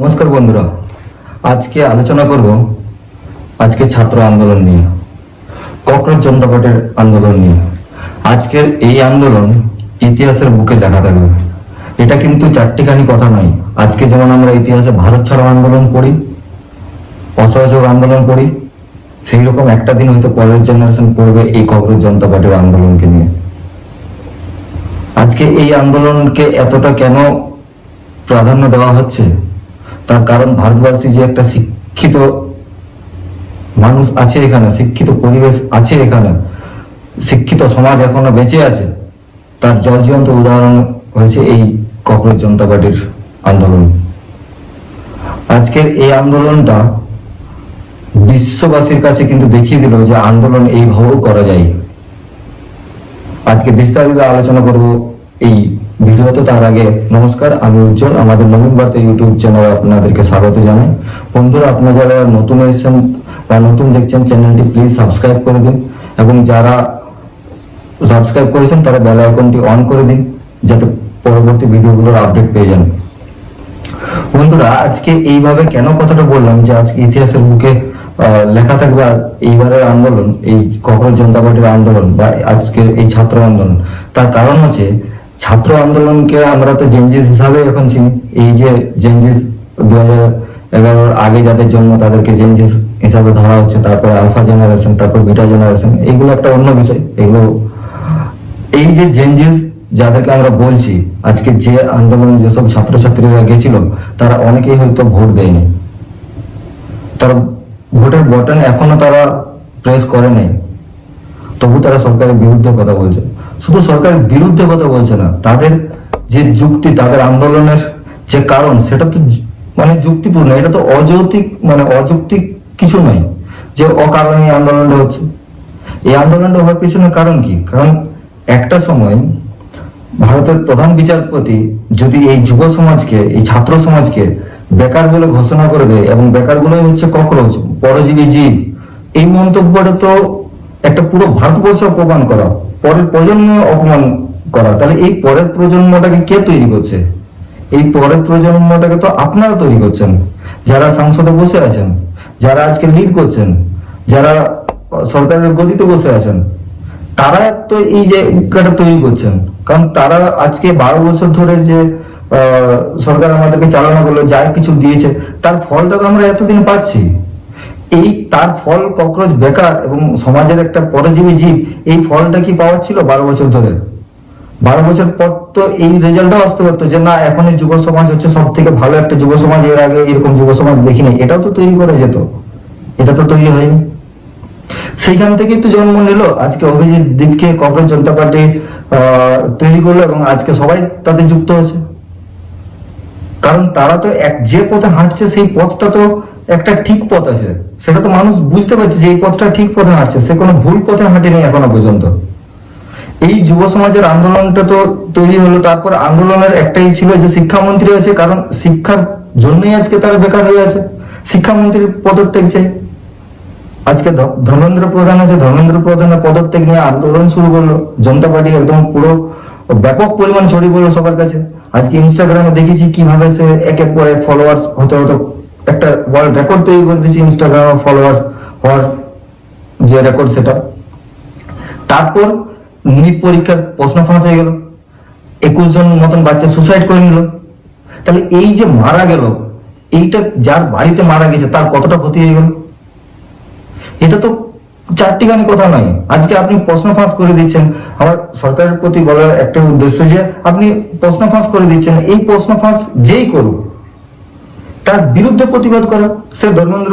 নমস্কার বন্ধুরা, আজকে আলোচনা করব আজকে ছাত্র আন্দোলন নিয়ে, ককরোচ জনতা পার্টির আন্দোলন নিয়ে। আজকের এই আন্দোলন ইতিহাসের বুকে লেখা থাকবে। এটা কিন্তু চারটিখানি কথা নয়। আজকে যেমন আমরা ইতিহাসে ভারত ছাড়ো আন্দোলন পড়ি, অসহযোগ আন্দোলন পড়ি, সেই রকম একটা দিন হয়তো পরের জেনারেশন পড়বে এই ককরোচ জনতা পার্টির আন্দোলনকে নিয়ে। আজকে এই আন্দোলনকে এতটা কেন প্রাধান্য দেওয়া হচ্ছে, তার কারণ ভারতবর্ষে যে একটা শিক্ষিত মানুষ আছে এখানে, শিক্ষিত পরিবেশ আছে এখানে, শিক্ষিত সমাজ এখনো বেঁচে আছে, তার জলজীবন্ত উদাহরণ হয়েছে এই ককরোচ জনতা পার্টির আন্দোলন। আজকের এই আন্দোলনটা বিশ্ববাসীর কাছে কিন্তু দেখিয়ে দিল যে আন্দোলন এইভাবেও করা যায়। আজকে বিস্তারিত আলোচনা করব এই ভিডিওতে। তার আগে নমস্কার, আমি উজ্জ্বল। আমাদের নবীন বার্তা ইউটিউব চ্যানেলে আপনাদেরকে স্বাগত জানাই। বন্ধুরা, আপনারা যারা নতুন এসেছেন বা নতুন দেখছেন, চ্যানেলটি প্লিজ সাবস্ক্রাইব করে দিন, এবং যারা সাবস্ক্রাইব করেছেন তারা বেল আইকনটি অন করে দিন, যাতে পরবর্তী ভিডিওগুলোর আপডেট পেয়ে যান। বন্ধুরা, আজকে এইভাবে কেন কথাটা বললাম যে আজকে ইতিহাসের বুকে লেখা থাকবে এইবারের আন্দোলন, এই ককরোচ জনতা পার্টির আন্দোলন বা আজকের এই ছাত্র আন্দোলন। তার কারণ হচ্ছে ছাত্র আন্দোলনকে আমরা তো জেনজিস হিসাবে এখন চিনি। এই যে জেনজিস 2011 আগে যাদের জন্ম তাদেরকে জেনজিস হিসাবে ধরা হচ্ছে, তারপরে আলফা জেনারেশন, তারপর বিটা জেনারেশন, এইগুলো একটা অন্য বিষয়। এগুলো এই যে জেনজিস যাদেরকে আমরা বলছি, আজকে যে আন্দোলনে যেসব ছাত্রছাত্রীরা গেছিল তারা অনেকেই হয়তো ভোট দেয়নি, তারা ভোটের বটন এখনো তারা প্রেস করে নাই, তবু তারা সরকারের বিরুদ্ধে কথা বলছে। শুধু সরকারের বিরুদ্ধে কথা বলছে না, তাদের যে যুক্তি, তাদের আন্দোলনের যে কারণ, সেটা তো যুক্তিপূর্ণ। এটা তো অযৌক্তিক, অযৌক্তিক কিছু নয় যে অকারণে এই আন্দোলনটা হচ্ছে। এই আন্দোলনটা হওয়ার পিছনে কারণ কি? কারণ একটা সময় ভারতের প্রধান বিচারপতি যদি এই যুব সমাজকে, এই ছাত্র সমাজকে বেকার বলে ঘোষণা করে দেয়, এবং বেকার গুলোই হচ্ছে ককরোচ, পরজীবী জীব, এই মন্তব্যটা তো একটা পুরো ভারতবর্ষ অপমান করা, পরের প্রজন্ম অপমান করা। তাহলে এই পরের প্রজন্মটাকে কে তৈরি করছে? এই পরের প্রজন্মটাকে তো আপনারা তৈরি করছেন, যারা সংসদে বসে আছেন, যারা আজকে লিড করছেন, যারা সরকারের গদিতে বসে আছেন, তারা তো এই জায়গাটা তৈরি করছেন। কারণ তারা আজকে 12 বছর ধরে যে সরকার আমাদেরকে চালনা করলো, যা কিছু দিয়েছে, তার ফলটা তো আমরা এতদিন পাচ্ছি। এই তার ফল ককরোচ, বেকার এবং সমাজের একটা পরজীবী জীব, এই ফলটা কি পাওয়া ছিল 12 বছর ধরে? 12 বছর পর তো এই রেজাল্টটাও আসতে পারতো যে না, এখন এই যুব সমাজ হচ্ছে সব থেকে ভালো একটা যুব সমাজ, এর আগে এরকম যুব সমাজ দেখিনি। এটাও তো তৈরি করা যেত, এটা তো তৈরি হয়নি। সেইখান থেকেই তো জন্ম নিল আজকে অভিজিৎ দীপকে ককরোচ জনতা পার্টি তৈরি করলো, এবং আজকে সবাই তাদের যুক্ত হয়েছে। কারণ তারা তো যে পথে হাঁটছে, সেই পথটা তো একটা ঠিক পথ আছে, সেটা তো মানুষ বুঝতে পারছে যে এই পথটা ঠিক পথে হাঁটছে, সে কোনো ভুল পথে হাঁটেনি এখনো পর্যন্ত। এই যুব সমাজের আন্দোলনটা তো তৈরি হলো, তারপর আন্দোলনের একটাই ছিল যে শিক্ষামন্ত্রী আছে, কারণ শিক্ষার জন্যই আজকে তারা বেকার হয়ে আছে, শিক্ষামন্ত্রীর পদত্যাগ চাই। আজকে ধর্মেন্দ্র প্রধান আছে, ধর্মেন্দ্র প্রধানের পদত্যাগ নিয়ে আন্দোলন শুরু করলো জনতা পার্টি, একদম পুরো ব্যাপক পরিমাণ ছড়িয়ে পড়লো সবার কাছে। আজকে ইনস্টাগ্রামে দেখেছি কিভাবে সে একের পর এক ফলোয়ার্স হতে হতে একটা ওয়ার্ল্ড রেকর্ড তৈরি করে দিয়েছে ইনস্টাগ্রামে ফলোয়ার্স হওয়ার যে রেকর্ড, সেটা। তারপর নিট পরীক্ষার প্রশ্ন ফাঁস হয়ে গেল, 21 জন মতন বাচ্চা সুসাইড করে নিল। তাহলে এই যে মারা গেল, এইটা যার বাড়িতে মারা গেছে তার কতটা ক্ষতি হয়ে গেল? এটা তো চারটিখানি কথা নয়। আজকে আপনি প্রশ্ন ফাঁস করে দিচ্ছেন। আমার সরকারের প্রতি বলার একটা উদ্দেশ্য যে আপনি প্রশ্ন ফাঁস করে দিচ্ছেন, এই প্রশ্ন ফাঁস যেই করুক তার বিরুদ্ধে প্রতিবাদ করা। সে ধর্মেন্দ্র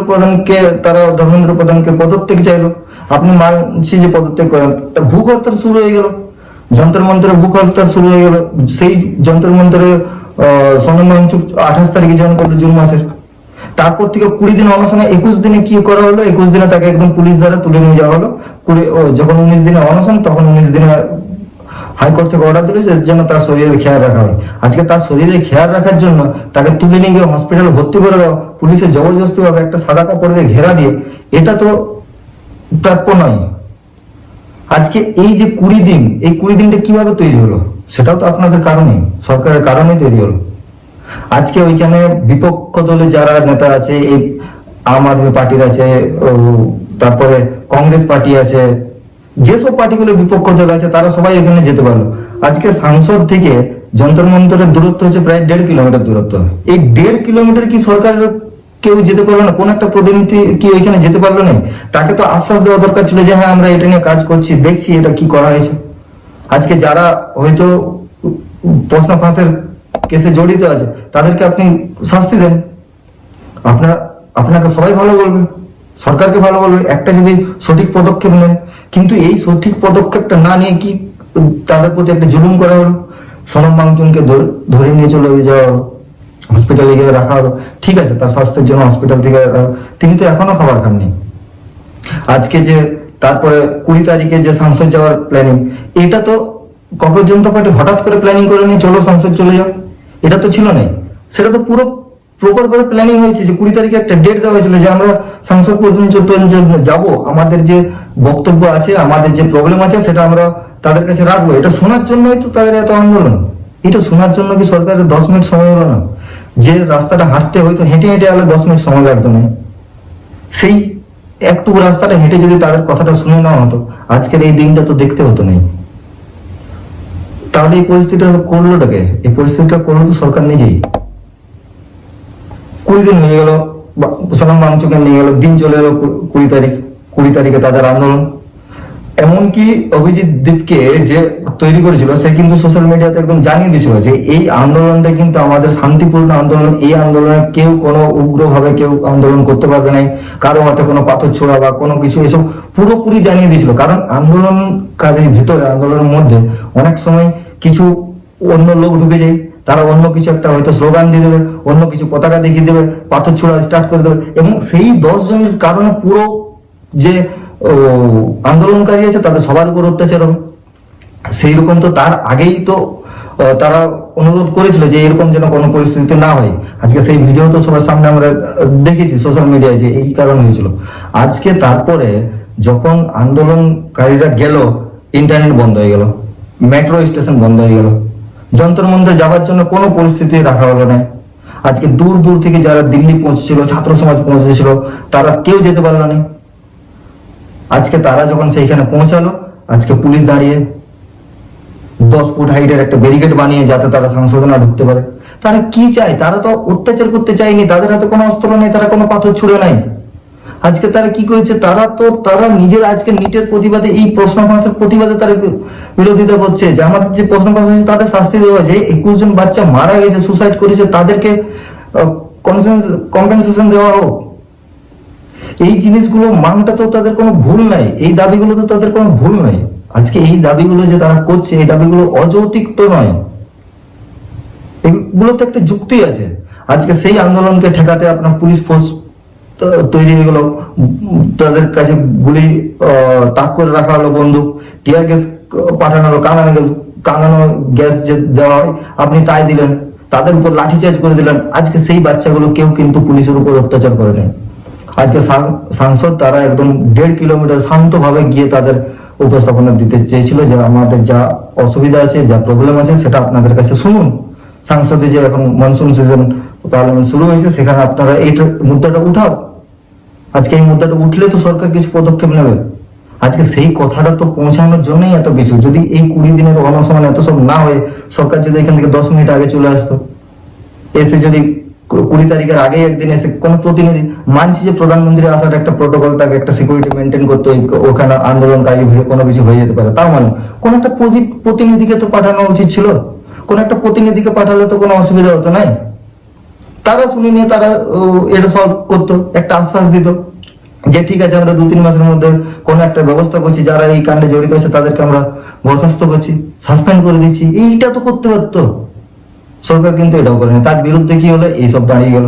প্রধানকে পদত্যাগ চাইলো, আপনি মানছি যে পদত্যাগ করেন, ভূখ হরতাল শুরু হয়ে গেল, যন্ত্র মন্ত্রে ভূখ হরতাল শুরু হয়ে গেল। সেই যন্ত্র মন্ত্রে সোনাম ওয়াংচুক 28 তারিখে জয়েন করলো, জুন মাসের। তারপর থেকে 20 দিন অনশনে, 21 দিনে কি করা হলো? 21 দিনে তাকে একদম পুলিশ দ্বারা তুলে নিয়ে যাওয়া হলো। যখন 19 দিনে অনশন, তখন 19 দিনে হাইকোর্ট থেকে অর্ডার দিল যে যেন তার শরীরের খেয়াল রাখা হয়। আজকে তার শরীরের খেয়াল রাখার জন্য তাকে তুলে নিয়ে গিয়ে হসপিটালে ভর্তি করে দেওয়া, পুলিশের জবরদস্তি ভাবে একটা সাদা কাপড় দিয়ে ঘেরা দিয়ে, এটা তো প্রাপ্য নয়। আজকে এই যে 20 দিন, এই 20 দিনটা কিভাবে তৈরি হলো? সেটাও তো আপনাদের কারণেই, সরকারের কারণেই তৈরি হলো। আজকে ওইখানে বিপক্ষ দলে যারা নেতা আছে, এই আম আদমি পার্টির আছে, তারপরে কংগ্রেস পার্টি আছে, যেসব পার্টিগুলো বিপক্ষ দল আছে তারা সবাই এখানে যেতে পারলো। আজকে সাংসদ থেকে যন্তর মন্তরের দূরত্ব হচ্ছে প্রায় 1.5 কিলোমিটার দূরত্ব। এই 1.5 কিলোমিটার কি সরকার কেউ যেতে পারলো না? কোন একটা প্রতিনিধি কি ওইখানে যেতে পারলো না? তাকে তো আশ্বাস দেওয়া দরকার ছিল যে হ্যাঁ আমরা এটা নিয়ে কাজ করছি, দেখছি এটা কি করা হয়েছে। আজকে যারা হয়তো প্রশ্ন ফাঁসের কেসে জড়িত আছে তাদেরকে আপনি শাস্তি দেন, আপনাকে সবাই ভালো বলবে, সরকারকে ভালো বলবে একটা যদি সঠিক পদক্ষেপ নেন। কিন্তু এই সঠিক পদক্ষেপটা না নিয়ে কি তাদের প্রতি একটা জুলুম করা হলো। সোনম বাংচুনকে ধরে নিয়ে চলে যাওয়া হলো, হসপিটালে গিয়ে রাখা হলো। ঠিক আছে, তার স্বাস্থ্যের জন্য হসপিটাল থেকে তিনি তো এখনো খাবার খাননি। আজকে যে তারপরে 20 তারিখে যে সংসদ যাওয়ার প্ল্যানিং, এটা তো কংগ্রেস জনতা পার্টি হঠাৎ করে প্ল্যানিং করে নিয়ে চলো সংসদ চলে যাও, এটা তো ছিল না। সেটা তো পুরো প্রপার করে প্ল্যানিং হয়েছে যে 20 তারিখে একটা ডেট দেওয়া হয়েছিল যে আমরা সংসদ পর্যন্ত যাব, আমাদের যে বক্তব্য আছে, আমাদের যে প্রবলেম আছে সেটা আমরা তাদের কাছে রাখবো। এটা শোনার জন্যই তো তাদের এত আন্দোলন। এটা শোনার জন্য কি সরকারের 10 মিনিট সময় হলো না? যে রাস্তাটা হাঁটতে হয়তো হেঁটে হেঁটে আলো 10 মিনিট সময় লাগতো না, সেই একটু রাস্তাটা হেঁটে যদি তাদের কথাটা শুনে নেওয়া হতো আজকের এই দিনটা তো দেখতে হতো না। তাহলে এই পরিস্থিতিটা করলোটাকে? এই পরিস্থিতিটা করলো তো সরকার নিজেই। 20 দিন হয়ে গেল, সোনম বাংচুকে নিয়ে গেল, দিন চলে এলো 20 তারিখে তাদের আন্দোলন। এমনকি অভিজিৎ দীপকে যে তৈরি করেছিল সে কিন্তু সোশ্যাল মিডিয়াতে একদম জানিয়ে দিয়েছিল যে এই আন্দোলনটা কিন্তু আমাদের শান্তিপূর্ণ আন্দোলন, এই আন্দোলনে কেউ কোনো উগ্রভাবে কেউ আন্দোলন করতে পারবে না, কারো হাতে কোনো পাথর ছোড়া বা কোনো কিছু এসব পুরোপুরি জানিয়ে দিয়েছিল। কারণ আন্দোলনকারীর ভিতরে, আন্দোলনের মধ্যে অনেক সময় কিছু অন্য লোক ঢুকে যায়, তারা অন্য কিছু একটা হয়তো স্লোগান দিয়ে দেবে, অন্য কিছু পতাকা দেখিয়ে দেবে, পাথর ছোড়া স্টার্ট করে দেবে, এবং সেই 10 জনের কারণে পুরো যে আন্দোলনকারী আছে তাদের সবার উপর অত্যাচার হবে। সেই রকম তো তার আগেই তো তারা অনুরোধ করেছিল যে এরকম যেন কোনো পরিস্থিতি না হয়। আজকে সেই ভিডিও তো সবার সামনে আমরা দেখেছি সোশ্যাল মিডিয়ায় যে এই কারণ হয়েছিল। আজকে তারপরে যখন আন্দোলনকারীরা গেল, ইন্টারনেট বন্ধ হয়ে গেল, মেট্রো স্টেশন বন্ধ হয়ে গেল, যন্তর মন্ত্রে যাওয়ার জন্য কোনো পরিস্থিতি রাখা হলো না। আজকে দূর দূর থেকে যারা দিল্লি পৌঁছেছিল, ছাত্র সমাজ পৌঁছেছিল, তারা কেউ যেতে পারলো না। আজকে তারা যখন সেইখানে পৌঁছালো, আজকে পুলিশ দাঁড়িয়ে 10 ফুট হাইটের একটা ব্যারিকেড বানিয়ে যাতে তারা সংসদে না ঢুকতে পারে। তারা কি চায়? তারা তো অত্যাচার করতে চায়নি, তাদের হাতে কোনো অস্ত্র নেই, তারা কোনো পাথর ছুড়ে নাই। আজকে তারা কি করেছে? তারা নিজের আজকে নিটের প্রতিবাদে, এই প্রশ্ন ফাঁসের প্রতিবাদে তারা বিরোধিতা করছে যে আমাদের যে প্রশ্ন ফাঁস হয়েছে তাদের শাস্তি দেওয়া হয়েছে। 21 জন বাচ্চা মারা গেছে, সুসাইড করেছে, তাদেরকে কম্পেনসেশন দেওয়া হোক। এই জিনিসগুলো মানটা তো তাদের কোনো ভুল নাই, এই দাবিগুলো তো তাদের কোনো ভুল নাই। আজকে এই দাবিগুলো যে তারা করছে, এই দাবিগুলো অযৌক্তিক তো নয়, এগুলো তো একটা যুক্তি আছে। আজকে সেই আন্দোলনকে ঠেকাতে আপনার পুলিশ ফোর্স তৈরি হয়ে গেল, তাদের কাছে গুলি তাক করে রাখা হলো, বন্দুক, টিয়ার গ্যাস পাঠানো হলো, কাঁদানো গ্যাস যে দেওয়া হয় আপনি তাই দিলেন, তাদের উপর লাঠিচার্জ করে দিলেন। আজকে সেই বাচ্চাগুলো কেউ কিন্তু পুলিশের উপর অত্যাচার করে নেই। আজকে সাংসদ তারা একদম 1.5 কিলোমিটার শান্তভাবে গিয়ে তাদের উপস্থাপনা দিতে চেয়েছিল যে আমাদের যা অসুবিধা আছে, যা প্রবলেম আছে সেটা আপনাদের কাছে শুনুন। সংসদে যে এখন মনসুন সিজন, পার্লামেন্ট শুরু হয়েছে, সেখানে আপনারা এই মুদ্দাটা উঠাও। আজকে এই মুদ্দাটা উঠলে তো সরকার কিছু পদক্ষেপ নেবে। আজকে সেই কথাটা তো পৌঁছানোর জন্যই এত কিছু। যদি এই 20 দিনের অনশন এত সব না হয়ে সরকার যদি এখান থেকে 10 মিনিট আগে চলে আসতো, এসে যদি 20 তারিখের আগে একদিন এসে কোন প্রতিনিধি, মানছি যে প্রধানমন্ত্রী আসার একটা প্রোটোকল থাকে, একটা সিকিউরিটি মেনটেন করতে, ওখানে আন্দোলনকারী ভিড়ে কোনো কিছু হয়ে যেতে পারে, তাও মানে কোন একটা প্রতিনিধিকে তো পাঠানো উচিত ছিল। কোন একটা প্রতিনিধিকে পাঠালে তো কোনো অসুবিধা হতো নাই। তারা শুনে নিয়ে তারা এটা সলভ করতো, একটা আশ্বাস দিত যে ঠিক আছে আমরা 2-3 মাসের মধ্যে কোন একটা ব্যবস্থা করছি, যারা এই কাণ্ডে জড়িত আছে তাদেরকে আমরা বরখাস্ত করছি, সাসপেন্ড করে দিচ্ছি। এইটা তো করতে পারতো সরকার, কিন্তু এটাও করেনি। তার বিরুদ্ধে কি হলো? এইসব দাঁড়িয়ে গেল।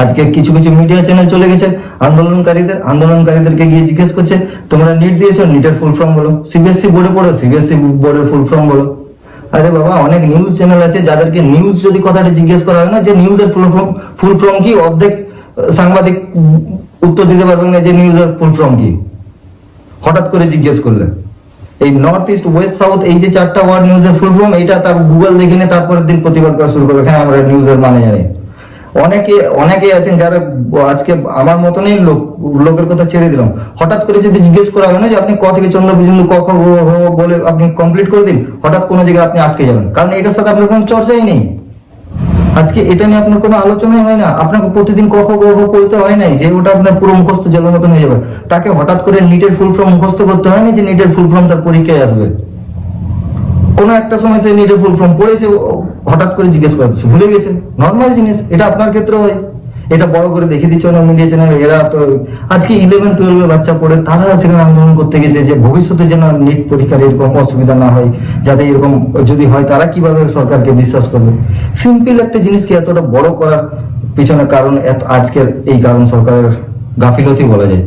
আজকে কিছু কিছু মিডিয়া চ্যানেল চলে গেছে আন্দোলনকারীদেরকে গিয়ে জিজ্ঞেস করছে তোমরা নিট দিয়েছো, নিটের ফুল ফর্ম বলো, সিবিএসসি বোর্ডে পড়ো, সিবিএসসি বোর্ডের ফুল ফর্ম বলো। আরে বাবা, অনেক নিউজ চ্যানেল আছে যাদেরকে নিউজ যদি কথাটা জিজ্ঞেস করা হয় না যে নিউজের ফুল ফর্ম কি, অর্ধেক সাংবাদিক উত্তর দিতে পারবেন না যে নিউজের ফুল ফর্ম কি, হঠাৎ করে জিজ্ঞেস করলে। এই নর্থ ইস্ট, ওয়েস্ট, সাউথ, এই যে চারটা ওয়ার্ড নিউজের ফুল ফর্ম, এটা তার গুগল দেখে নিয়ে তারপরের দিন প্রতিবাদ করা শুরু করবে, হ্যাঁ আমরা নিউজের মানে জানি। অনেকে আছেন যারা আজকে আমার মতনই লোকের কথা ছেড়ে দিলাম, হঠাৎ করে যদি জিজ্ঞেস করা হবে না যে আপনি ক থেকে চন্দ্র পর্যন্ত ক খ গ ঘ বলে আপনি কমপ্লিট করে দিন, হঠাৎ কোনো জায়গায় আপনি আটকে যাবেন, কারণ এটার সাথে আপনার কোনো চর্চাই নেই। আজকে এটা নিয়ে আপনার কোনো আলোচনাই হয় না, আপনাকে প্রতিদিন ক খ গ ঘ পড়তে হয় নাই যে ওটা আপনার পুরো মুখস্থ জলের মতন হয়ে যাবে। তাকে হঠাৎ করে নিটের ফুল ফর্ম মুখস্থ করতে হয়নি যে নিটের ফুল ফর্ম তার পরীক্ষায় আসবে। কোনো একটা সময় সে নিটের ফুল ফর্ম পড়েছে, হঠাৎ করে জিজ্ঞেস করছে, ভুলে গেছে, নর্মাল জিনিস। এটা আপনার ক্ষেত্রে হয়, এটা বড় করে দেখিয়ে দিচ্ছে না মিডিয়া চ্যানেল। এরা তো আজকে 11-12 এর বাচ্চা পড়ে, তারা সেখানে আন্দোলন করতে গেছে যে ভবিষ্যতে যেন নিট পরীক্ষার এরকম অসুবিধা না হয়, যাতে এরকম যদি হয় তারা কিভাবে সরকারকে বিশ্বাস করবে। সিম্পল একটা জিনিসকে এতটা বড় করার পিছনে কারণ আজকের এই কারণ সরকারের গাফিলতি বলা যায়।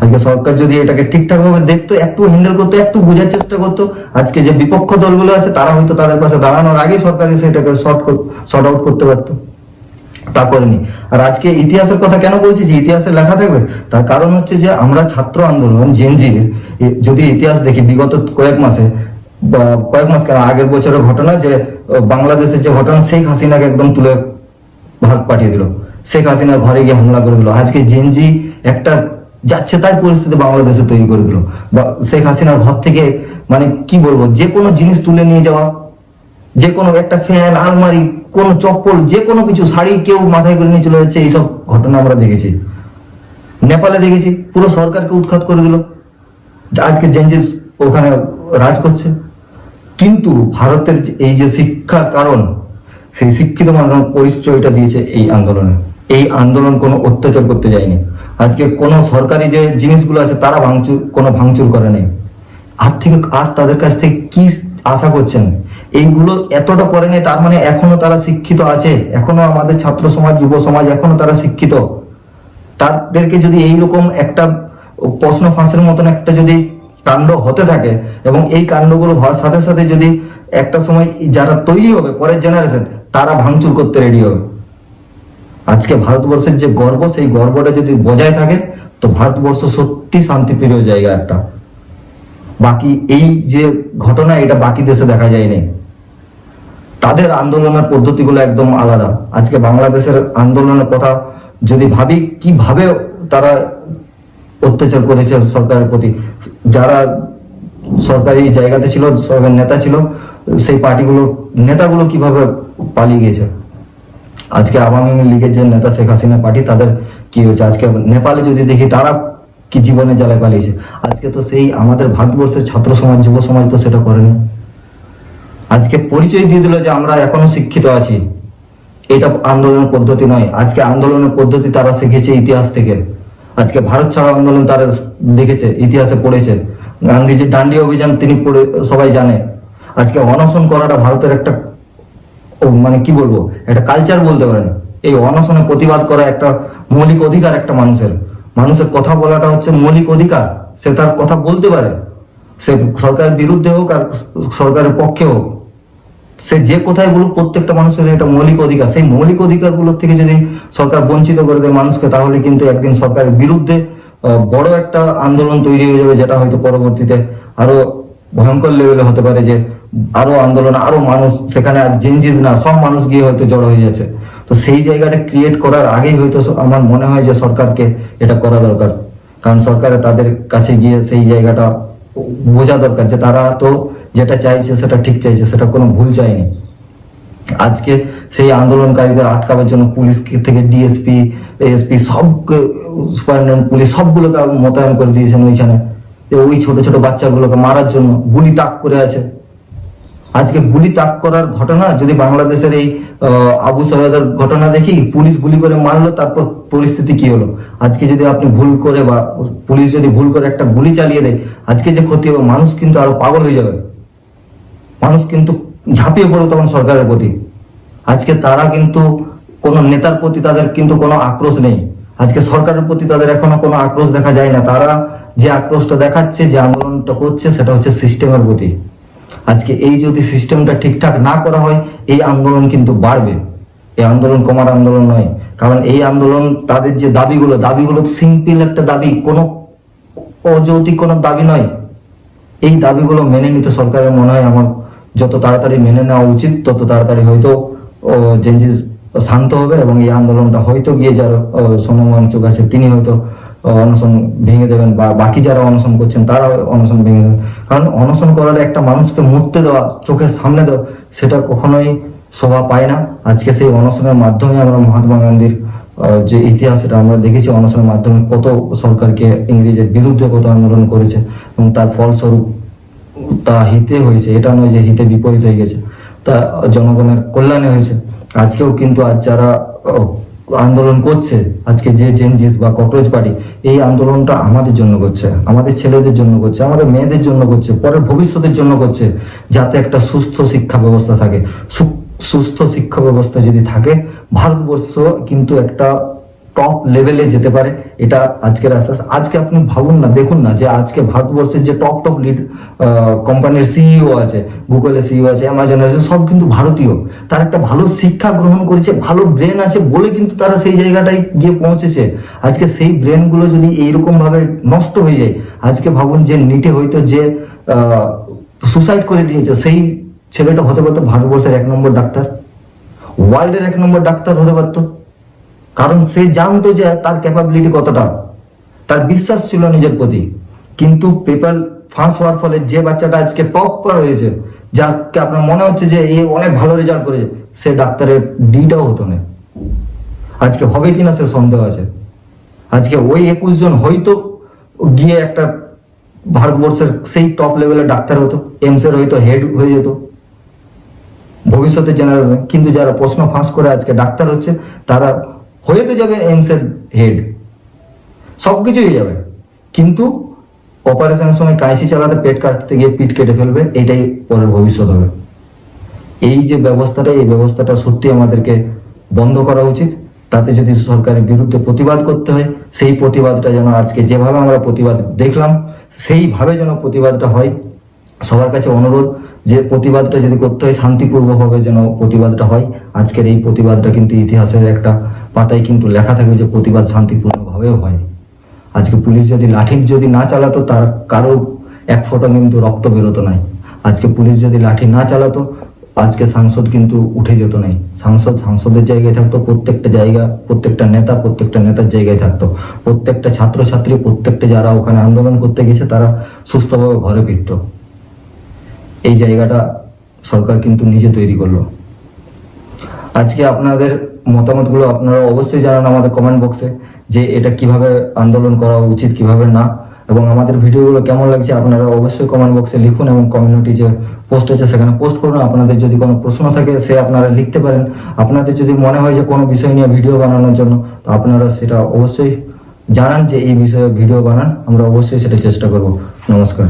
আজকে সরকার যদি এটাকে ঠিকঠাক ভাবে দেখতো, একটু হ্যান্ডেল করতো, একটু বোঝার চেষ্টা করতো, আজকে যে বিপক্ষ দলগুলো আছে তারা হয়তো তাদের পাশে দাঁড়ানোর আগে সরকার এসে এটাকে শর্ট আউট করতে পারতো, তা করেনি। আর আজকে ইতিহাসের কথা কেন বলছি যে ইতিহাসে লেখা থাকবে, তার কারণ হচ্ছে যে আমরা ছাত্র আন্দোলন জেনজির যদি ইতিহাস দেখি বিগত কয়েক মাসে বা কয়েক মাস কেন আগের বছরের ঘটনা, যে বাংলাদেশের যে ঘটনা, শেখ হাসিনাকে একদম তুলে ভারত পাঠিয়ে দিল, শেখ হাসিনার ঘরে গিয়ে হামলা করে দিল। আজকে জেনজি একটা যাচ্ছে তাই পরিস্থিতি বাংলাদেশে তৈরি করে দিল। বা শেখ হাসিনার ঘর থেকে মানে কি বলবো, যে কোনো জিনিস তুলে নিয়ে যাওয়া, যে কোনো একটা ফ্যান, আলমারি, কোন চপ্পল, যে কোনো কিছু, শাড়ি কেউ মাথায় করে নিয়ে চলে যাচ্ছে, এইসব ঘটনা আমরা দেখেছি। নেপালে দেখেছি, পুরো সরকারকে উৎখাত করে দিল, আজকে জেনজিস ওখানে রাজ করছে। কিন্তু ভারতের এই যে শিক্ষার কারণ, সেই শিক্ষিত মানুষ পরিচয়টা দিয়েছে এই আন্দোলনে। এই আন্দোলন কোনো অত্যাচার করতে যায়নি। আজকে কোনো সরকারি যে জিনিসগুলো আছে তারা ভাঙচুর করে নেই। আর তাদের কাছ থেকে কি আশা করছেন? এইগুলো এতটা করে নেই, তার মানে এখনো তারা শিক্ষিত আছে, এখনো আমাদের ছাত্র সমাজ, যুব সমাজ এখনো তারা শিক্ষিত। তাদেরকে যদি এইরকম একটা প্রশ্ন ফাঁসের মতন একটা যদি কাণ্ড হতে থাকে, এবং এই কাণ্ডগুলো সাথে সাথে যদি একটা সময় যারা তৈরি হবে পরের জেনারেশন, তারা ভাঙচুর করতে রেডি হবে। আজকে ভারতবর্ষের যে গর্ব, সেই গর্বটা যদি বজায় থাকে, তো ভারতবর্ষ সত্যি শান্তিপ্রিয় জায়গা একটা। বাকি এই যে ঘটনা, এটা বাকি দেশে দেখা যায়নি। তাদের আন্দোলনের পদ্ধতিগুলো একদম আলাদা। আজকে বাংলাদেশের আন্দোলনের কথা যদি ভাবি, কিভাবে তারা অত্যাচার করেছে সরকারের প্রতি, যারা সরকারি জায়গাতে ছিল, সরকারের নেতা ছিল, সেই পার্টিগুলো নেতাগুলো কিভাবে পালিয়ে গেছে। আজকে আওয়ামী লীগের যে নেতা শেখ হাসিনা পার্টি, তাদের কি হয়েছে? আজকে নেপালে যদি দেখি তারা কি জীবনে জ্বালায় পালিয়েছে। আজকে তো সেই আমাদের ভারতবর্ষের ছাত্র সমাজ, যুব সমাজ তো সেটা করেনি। আজকে পরিচয় দিয়ে দিল যে আমরা এখনো শিক্ষিত আছি। এটা আন্দোলনের পদ্ধতি নয়। আজকে আন্দোলনের পদ্ধতি তারা শিখেছে ইতিহাস থেকে। আজকে ভারত ছাড়ো আন্দোলন তারা দেখেছে, ইতিহাসে পড়েছে। গান্ধীজির ডান্ডি অভিযান তিনি পড়ে সবাই জানে। আজকে অনশন করাটা ভারতের একটা মানে কি বলবো, একটা কালচার বলতে পারেন। এই অনশনে প্রতিবাদ করা একটা মৌলিক অধিকার একটা মানুষের কথা বলাটা হচ্ছে মৌলিক অধিকার। সে তার কথা বলতে পারে, সে সরকারের বিরুদ্ধে হোক আর সরকারের পক্ষে হোক, সে যে কোথায় বলুক, প্রত্যেকটা মানুষের এটা মৌলিক অধিকার। সেই মৌলিক অধিকার গুলোর থেকে যদি সরকার বঞ্চিত করে দেয় মানুষকে, তাহলে কিন্তু একদিন সরকারের বিরুদ্ধে বড় একটা আন্দোলন তৈরি হয়ে যাবে, যেটা হয়তো পরবর্তীতে আরো ভয়ঙ্কর লেভেলে হতে পারে, যে আরো আন্দোলন, আরো মানুষ সেখানে, আর জেনজিস না সব মানুষ গিয়ে হয়তো জড়ো হয়ে যাচ্ছে। তো সেই জায়গাটা ক্রিয়েট করার আগেই হয়তো আমার মনে হয় যে সরকারকে এটা করা দরকার। কারণ সরকারে তাদের কাছে গিয়ে সেই জায়গাটা বোঝা দরকার যে তারা তো যেটা চাইছে সেটা ঠিক চাইছে, সেটা কোনো ভুল চায়নি। আজকে সেই আন্দোলনকারীদের আটকাবার জন্য পুলিশ থেকে ডিএসপি, এএসপি, সব সুপারিনটেন্ডেন্ট পুলিশ সবগুলোকে মোতায়েন করে দিয়েছেন ওইখানে, ওই ছোট ছোট বাচ্চাগুলোকে মারার জন্য গুলি তাক করে আছে। আজকে গুলি তাক করার ঘটনা যদি বাংলাদেশের এই আবু সাইদের ঘটনা দেখি, পুলিশ গুলি করে মারলো, তারপর পরিস্থিতি কি হলো। আজকে যদি আপনি ভুল করে বা পুলিশ যদি ভুল করে একটা গুলি চালিয়ে দেয়, আজকে যে ক্ষতি হবে, মানুষ কিন্তু আরো পাগল হয়ে যাবে, মানুষ কিন্তু ঝাঁপিয়ে পড়বে তখন সরকারের প্রতি। আজকে তারা কিন্তু কোন নেতার প্রতি তাদের কিন্তু কোনো আক্রোশ নেই। আজকে সরকারের প্রতি তাদের এখনো কোনো আক্রোশ দেখা যায় না। তারা যে আক্রোশটা দেখাচ্ছে, যে আন্দোলনটা করছে, সেটা হচ্ছে সিস্টেমের প্রতি। আজকে এই যদি সিস্টেমটা ঠিকঠাক না করা হয়, এই আন্দোলন কিন্তু বাড়বে। এই আন্দোলন কমার আন্দোলন নয়। কারণ এই আন্দোলন, তাদের যে দাবিগুলো সিম্পল একটা দাবি, কোনো অযৌক্তিক কোনো দাবি নয়। এই দাবিগুলো মেনে নিতে সরকারের মনে হয় আমার যত তাড়াতাড়ি মেনে নেওয়া উচিত, তত তাড়াতাড়ি হয়তো চেঞ্জেস শান্ত হবে এবং এই আন্দোলনটা হয়তো গিয়ে যারা সোনম ওয়াংচুক আছে তিনি হয়তো অনশন ভেঙে দেবেন, বা বাকি যারা অনশন করছেন তারা অনশন ভেঙে দেবেন। কারণ অনশন করার একটা মানুষকে মরতে দেওয়া, চোখের সামনে দেওয়া, সেটা কখনোই শোভা পায় না। আজকে সেই অনশনের মাধ্যমে আমরা মহাত্মা গান্ধীর যে ইতিহাস সেটা আমরা দেখেছি, অনশনের মাধ্যমে কত সরকারকে ইংরেজের বিরুদ্ধে কত আন্দোলন করেছে এবং তার ফলস্বরূপ তা হিতে হয়েছে, এটা নয় যে হিতে বিপরীত হয়ে গেছে, তা জনগণের কল্যাণে হয়েছে। আজকেও কিন্তু আজ যারা আন্দোলন করছে, আজকে যে জেনজিস বা ককরোচ পার্টি, এই আন্দোলনটা আমাদের জন্য করছে, আমাদের ছেলেদের জন্য করছে, আমাদের মেয়েদের জন্য করছে, পরের ভবিষ্যতের জন্য করছে, যাতে একটা সুস্থ শিক্ষা ব্যবস্থা থাকে। সুস্থ শিক্ষা ব্যবস্থা যদি থাকে, ভারতবর্ষ কিন্তু একটা টপ লেভেলে যেতে পারে, এটা আজকের আশ্বাস। আজকে আপনি ভাবুন না, দেখুন না যে আজকে ভারতবর্ষের যে টপ লিড কোম্পানির সিইও আছে, গুগলের সিইও আছে, অ্যামাজনের আছে, সব কিন্তু ভারতীয়। তার একটা ভালো শিক্ষা গ্রহণ করেছে, ভালো ব্রেন আছে বলে কিন্তু তারা সেই জায়গাটায় গিয়ে পৌঁছেছে। আজকে সেই ব্রেন গুলো যদি এইরকম ভাবে নষ্ট হয়ে যায়, আজকে ভাবুন যে নিটে হয়তো যে সুসাইড করে দিয়েছে, সেই ছেলেটা হতে পারতো ভারতবর্ষের 1 নম্বর ডাক্তার, ওয়ার্ল্ডের 1 নম্বর ডাক্তার হতে পারতো। কারণ সে জানতো যে তার ক্যাপাবিলিটি কতটা, তার বিশ্বাস ছিল নিজের প্রতি। কিন্তু পেপার ফাঁস হওয়ার ফলে যে বাচ্চাটা আজকে টপ করা হয়েছে, যাকে আপনার মনে হচ্ছে যে এ অনেক ভালো রেজাল্ট করেছে, সে ডাক্তারের ডিটাও হতো না। আজকে হবে কিনা সে সন্দেহ আছে। আজকে ওই 21 জন হয়তো গিয়ে একটা ভারতবর্ষের সেই টপ লেভেলের ডাক্তার হতো, এমস এর হয়তো হেড হয়ে যেত ভবিষ্যতের জেনারেশন। কিন্তু যারা প্রশ্ন ফাঁস করে আজকে ডাক্তার হচ্ছে, তারা হয়ে তো যাবে এমস এর হেড, সবকিছু হয়ে যাবে, কিন্তু অপারেশনের সময় কাঁচি চালাতে পেট কাটতে গিয়ে পিঠ কেটে ফেলবে, এটাই পরের ভবিষ্যৎ হবে। এই যে ব্যবস্থাটা, এই ব্যবস্থাটা সত্যি আমাদেরকে বন্ধ করা উচিত। তাতে যদি সরকারের বিরুদ্ধে প্রতিবাদ করতে হয়, সেই প্রতিবাদটা যেন আজকে যেভাবে আমরা প্রতিবাদ দেখলাম, সেইভাবে যেন প্রতিবাদটা হয়। সবার কাছে অনুরোধ যে প্রতিবাদটা যদি করতে হয়, শান্তিপূর্ণভাবে যেন প্রতিবাদটা হয়। আজকের এই প্রতিবাদটা কিন্তু ইতিহাসের একটা পাতায় কিন্তু লেখা থাকবে যে প্রতিবাদ শান্তিপূর্ণভাবেও হয়। আজকে পুলিশ যদি লাঠি যদি না চালাতো, তার কারো 1 ফোঁটা কিন্তু রক্ত বেরোতো নাই। আজকে পুলিশ যদি লাঠি না চালাতো, আজকে সাংসদ কিন্তু উঠে যেত নাই। সাংসদের জায়গায় থাকতো, প্রত্যেকটা জায়গা, প্রত্যেকটা নেতার জায়গায় থাকতো, প্রত্যেকটা ছাত্রছাত্রী, প্রত্যেকটা যারা ওখানে আন্দোলন করতে গেছে, তারা সুস্থভাবে ঘরে ফিরত। এই জায়গাটা সরকার কিন্তু নিজে তৈরি করলো। আজকে আপনাদের মতামতগুলো আপনারা অবশ্যই জানান আমাদের কমেন্ট বক্সে, যে এটা কিভাবে আন্দোলন করা উচিত, কিভাবে না, এবং আমাদের ভিডিওগুলো কেমন লাগছে আপনারা অবশ্যই কমেন্ট বক্সে লিখুন, এবং কমিউনিটি যে পোস্ট আছে সেখানে পোস্ট করুন। আপনাদের যদি কোনো প্রশ্ন থাকে সে আপনারা লিখতে পারেন। আপনাদের যদি মনে হয় যে কোনো বিষয় নিয়ে ভিডিও বানানোর জন্য, তো আপনারা সেটা অবশ্যই জানান যে এই বিষয়ে ভিডিও বানান, আমরা অবশ্যই সেটা চেষ্টা করব। নমস্কার।